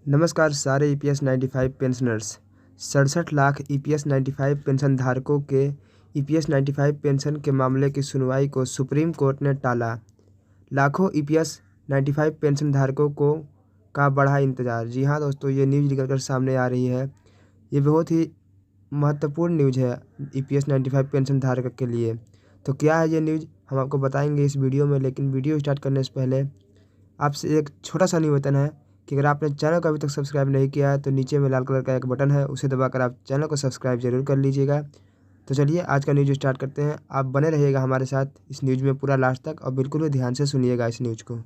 नमस्कार सारे EPS 95 pensioners. 67 lakh EPS 95 pension धारकों के ईपीएस 95 पेंशन के मामले की सुनवाई को सुप्रीम कोर्ट ने टाला। लाखों ईपीएस 95 पेंशन धारकों को का बढ़ा इंतजार। जी हाँ दोस्तों, ये न्यूज़ निकल कर सामने आ रही है। ये बहुत ही महत्वपूर्ण न्यूज़ है ईपीएस 95 पेंशन धारक के लिए। तो क्या है ये न्यूज़, हम आपको बताएंगे इस वीडियो में। लेकिन वीडियो स्टार्ट करने से पहले आपसे एक छोटा सा निवेदन है कि अगर आपने चैनल को अभी तक सब्सक्राइब नहीं किया है तो नीचे में लाल कलर का एक बटन है, उसे दबाकर आप चैनल को सब्सक्राइब जरूर कर लीजिएगा। तो चलिए आज का न्यूज़ स्टार्ट करते हैं। आप बने रहिएगा हमारे साथ इस न्यूज़ में पूरा लास्ट तक और बिल्कुल भी ध्यान से सुनिएगा इस न्यूज़ को।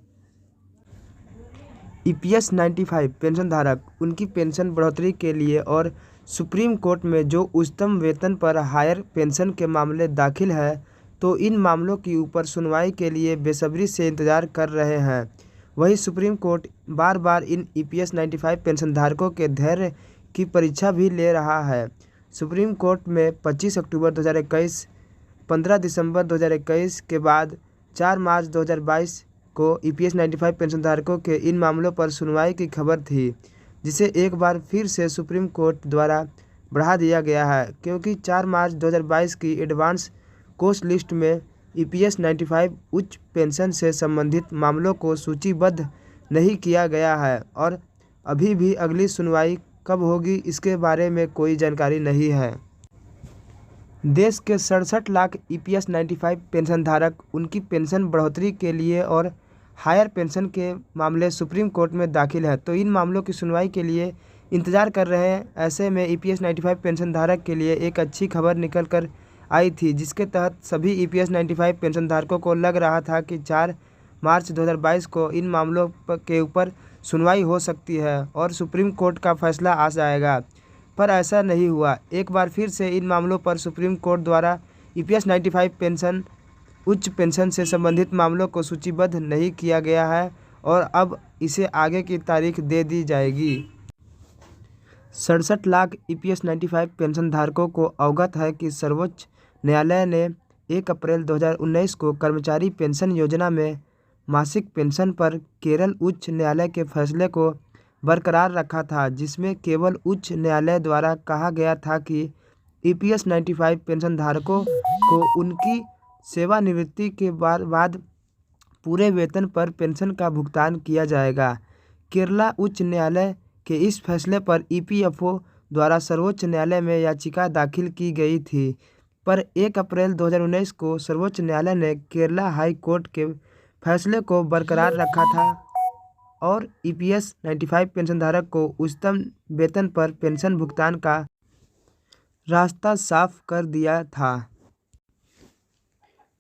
ईपीएस 95 पेंशन धारक उनकी पेंशन बढ़ोतरी के लिए और सुप्रीम कोर्ट में जो उच्चतम वेतन पर हायर पेंशन के मामले दाखिल है, तो इन मामलों की ऊपर सुनवाई के लिए बेसब्री से इंतजार कर रहे हैं। वहीं supreme court bar bar in EPS 95 pension धारकों के धैर्य की परीक्षा भी ले रहा है। सुप्रीम कोर्ट में 25 अक्टूबर 2021, 15 दिसंबर 2021 के बाद 4 मार्च 2022 को ईपीएस 95 पेंशन धारकों के इन मामलों पर सुनवाई की खबर थी, जिसे एक बार फिर से सुप्रीम कोर्ट द्वारा बढ़ा दिया गया है, क्योंकि 4 मार्च 2022 की एडवांस कोर्स लिस्ट में ईपीएस 95 उच्च पेंशन से संबंधित मामलों को सूचीबद्ध नहीं किया गया है और अभी भी अगली सुनवाई कब होगी इसके बारे में कोई जानकारी नहीं है। देश के 67 लाख ईपीएस 95 पेंशन धारक उनकी पेंशन बढ़ोतरी के लिए और हायर पेंशन के मामले सुप्रीम कोर्ट में दाखिल है, तो इन मामलों की सुनवाई के लिए इंतजार कर रहे हैं। ऐसे में ईपीएस 95 पेंशन धारक के लिए एक अच्छी खबर निकल कर आई थी, जिसके तहत सभी ईपीएस 95 पेंशन धारकों को लग रहा था कि 4 मार्च 2022 को इन मामलों के ऊपर सुनवाई हो सकती है और सुप्रीम कोर्ट का फैसला आ जाएगा, पर ऐसा नहीं हुआ। एक बार फिर से इन मामलों पर सुप्रीम कोर्ट द्वारा ईपीएस 95 पेंशन उच्च पेंशन से संबंधित मामलों को सूचीबद्ध नहीं किया गया है और अब इसे आगे की तारीख दे दी जाएगी। 67 लाख ईपीएस 95 पेंशन धारकों को अवगत है कि सर्वोच्च न्यायालय ने 1 अप्रैल 2019 को कर्मचारी पेंशन योजना में मासिक पेंशन पर केरल उच्च न्यायालय के फैसले को बरकरार रखा था, जिसमें केवल उच्च न्यायालय द्वारा कहा गया था कि ईपीएस 95 पेंशन धारकों को उनकी सेवानिवृत्ति के बाद पूरे वेतन पर पेंशन का भुगतान किया जाएगा। केरला उच्च न्यायालय के इस फैसले पर ईपीएफओ द्वारा सर्वोच्च न्यायालय में याचिका दाखिल की गई थी, पर 1 अप्रैल 2019 को सर्वोच्च न्यायालय ने केरला हाई कोर्ट के फैसले को बरकरार रखा था और ईपीएस 95 पेंशन धारक को उच्चतम वेतन पर पेंशन भुगतान का रास्ता साफ कर दिया था।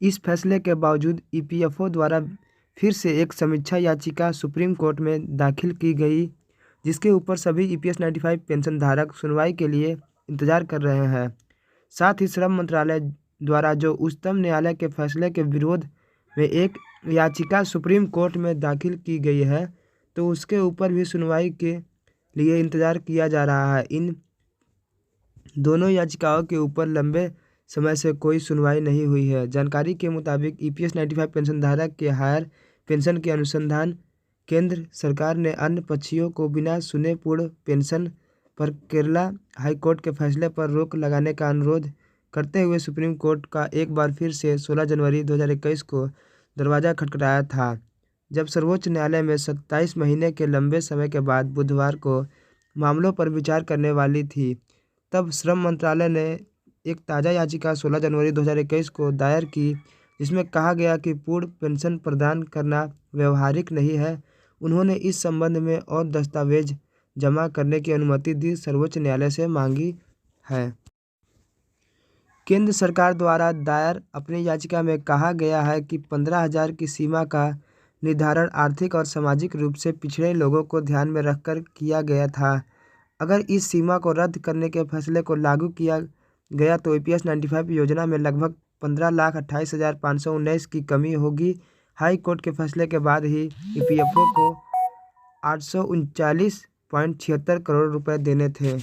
इस फैसले के बावजूद ईपीएफओ द्वारा फिर से एक समीक्षा याचिका सुप्रीम कोर्ट में दाखिल की गई, जिसके ऊपर सभी ईपीएस 95 पेंशन धारक सुनवाई के लिए इंतजार कर रहे हैं। साथ ही श्रम मंत्रालय द्वारा जो उच्चतम न्यायालय के फैसले के विरोध में एक याचिका सुप्रीम कोर्ट में दाखिल की गई है, तो उसके ऊपर भी सुनवाई के लिए इंतजार किया जा रहा है। इन दोनों याचिकाओं के ऊपर लंबे समय से कोई सुनवाई नहीं हुई है। जानकारी के मुताबिक ईपीएस 95 पेंशन धारक के हायर पेंशन के अनुसंधान केंद्र सरकार ने अन्य पक्षियों को बिना सुने पूर्ण पेंशन पर केरला हाईकोर्ट के फैसले पर रोक लगाने का अनुरोध करते हुए सुप्रीम कोर्ट का एक बार फिर से 16 जनवरी 2021 को दरवाज़ा खटखटाया था, जब सर्वोच्च न्यायालय में 27 महीने के लंबे समय के बाद बुधवार को मामलों पर विचार करने वाली थी। तब श्रम मंत्रालय ने एक ताज़ा याचिका 16 जनवरी 2021 को दायर की, जिसमें कहा गया कि पूर्ण पेंशन प्रदान करना व्यवहारिक नहीं है। उन्होंने इस संबंध में और दस्तावेज जमा करने की अनुमति दी सर्वोच्च न्यायालय से मांगी है। केंद्र सरकार द्वारा दायर अपनी याचिका में कहा गया है कि 15,000 की सीमा का निर्धारण आर्थिक और सामाजिक रूप से पिछड़े लोगों को ध्यान में रखकर किया गया था। अगर इस सीमा को रद्द करने के फैसले को लागू किया गया तो ईपीएस 95 योजना में लगभग 15,28,519 की कमी होगी। हाई कोर्ट के फैसले के बाद ही ईपीएफओ को 839.76 करोड़ रुपए देने थे।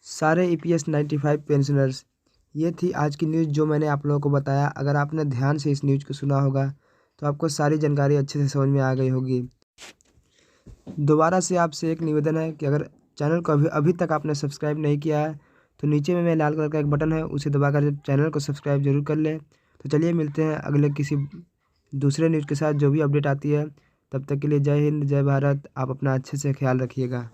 सारे ईपीएस 95 पेंशनर्स, ये थी आज की न्यूज़ जो मैंने आप लोगों को बताया। अगर आपने ध्यान से इस न्यूज़ को सुना होगा तो आपको सारी जानकारी अच्छे से समझ में आ गई होगी। दोबारा से आपसे एक निवेदन है कि अगर चैनल को अभी अभी तक आपने सब्सक्राइब नहीं किया है तो नीचे में लाल कलर का एक बटन है, उसे दबाकर चैनल को सब्सक्राइब जरूर कर लें। तो चलिए मिलते हैं अगले किसी दूसरे न्यूज़ के साथ जो भी अपडेट आती है। तब तक के लिए जय हिंद, जय भारत। आप अपना अच्छे से ख्याल रखिएगा।